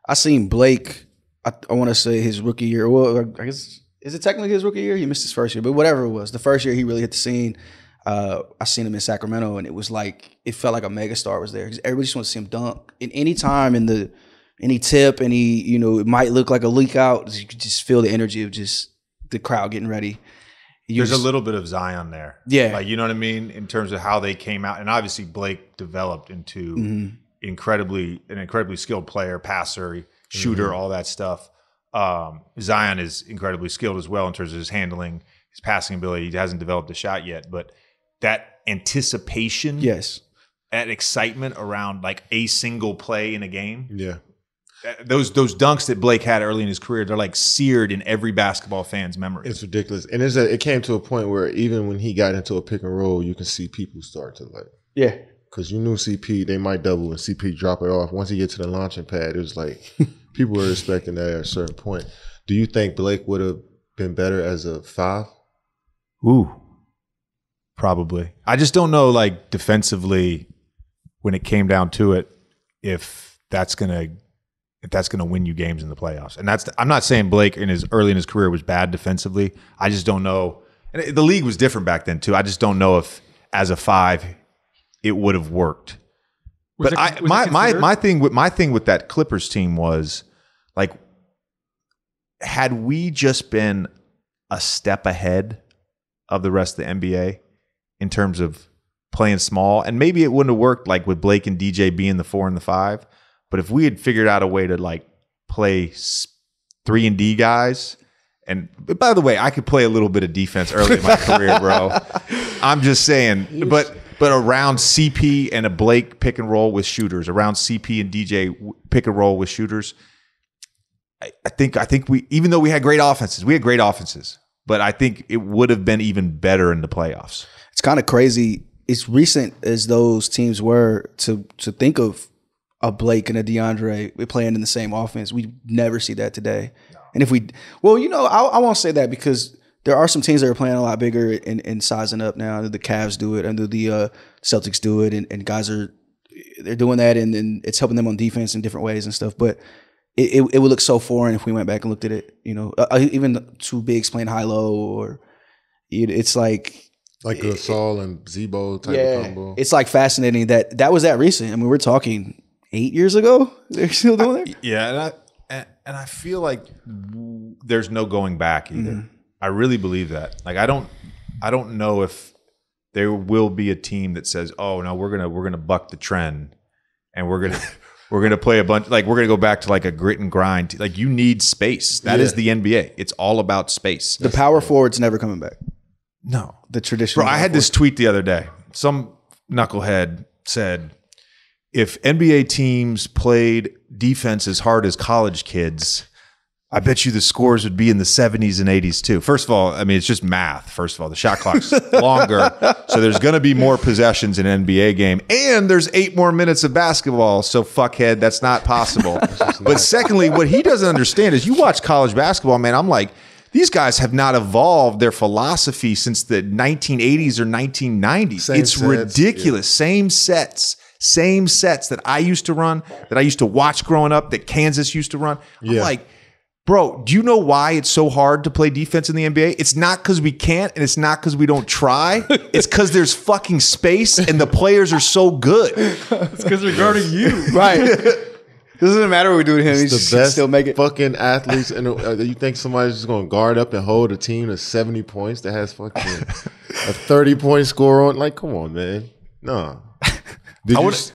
I seen Blake. I want to say his rookie year. Well, I guess is it technically his rookie year? He missed his first year, but whatever it was, the first year he really hit the scene. I seen him in Sacramento, and it was like it felt like a megastar was there because everybody just wants to see him dunk. And any time in any tip, it might look like a leak out. You could just feel the energy of just the crowd getting ready. There's a little bit of Zion there. Yeah. Like, you know what I mean? In terms of how they came out. And obviously Blake developed into an incredibly skilled player, passer, shooter, all that stuff. Zion is incredibly skilled as well in terms of his handling, his passing ability. He hasn't developed a shot yet. But that anticipation, that excitement around like a single play in a game. Yeah. Those dunks that Blake had early in his career, they're like seared in every basketball fan's memory. It's ridiculous. And it came to a point where even when he got into a pick and roll, you can see people start to like. Yeah. Because you knew CP, they might double and CP drop it off. Once he get to the launching pad, it was like people were expecting that at a certain point. Do you think Blake would have been better as a 5? Ooh, probably. I just don't know, like, defensively, when it came down to it, if that's gonna win you games in the playoffs. And I'm not saying Blake early in his career was bad defensively. I just don't know. And the league was different back then too. I just don't know if as a 5 it would have worked. But my thing with that Clippers team was like, had we just been a step ahead of the rest of the NBA in terms of playing small, and maybe it wouldn't have worked like with Blake and DJ being the 4 and the 5. But if we had figured out a way to like play 3 and D guys, and by the way, I could play a little bit of defense early in my career, bro. I'm just saying, but around CP and a Blake pick and roll with shooters, around CP and DJ pick and roll with shooters, I think we, even though we had great offenses, but I think it would have been even better in the playoffs. It's kind of crazy. It's recent as those teams were to think of a Blake and a DeAndre playing in the same offense. We never see that today. No. And if I won't say that because there are some teams that are playing a lot bigger and sizing up now. The Cavs do it, and the Celtics do it, and guys they're doing that, and it's helping them on defense in different ways and stuff. But it would look so foreign if we went back and looked at it. Even 2 bigs playing high-low, or it's like Gasol and Zebo type of combo. It's like fascinating that was that recent. I mean, we're talking 8 years ago. They're still doing it. Yeah, and I feel like there's no going back either. Mm-hmm. I really believe that. Like, I don't know if there will be a team that says, "Oh no, we're gonna buck the trend, and we're gonna play a bunch. Like, we're gonna go back to like a grit and grind. Like, you need space. That is the NBA. It's all about space. The power forward's never coming back. No, the traditional. Bro, I had this tweet the other day. Some knucklehead said, if NBA teams played defense as hard as college kids, I bet you the scores would be in the 70s and 80s too. First of all, I mean, it's just math. First of all, the shot clock's longer, so there's going to be more possessions in an NBA game, and there's 8 more minutes of basketball, so fuckhead, that's not possible. But secondly, what he doesn't understand is you watch college basketball, man, I'm like, these guys have not evolved their philosophy since the 1980s or 1990s. It's ridiculous. Yeah. Same sets that I used to run, that I used to watch growing up, that Kansas used to run. I'm like, bro, do you know why it's so hard to play defense in the NBA? It's not because we can't, and it's not because we don't try. It's because there's fucking space, and the players are so good. It's because they're guarding you. Right. Doesn't matter what we do to him. He's the best still make it. Fucking athletes. And you think somebody's just going to guard up and hold a team to 70 points that has fucking a 30-point score on? Like, come on, man. No.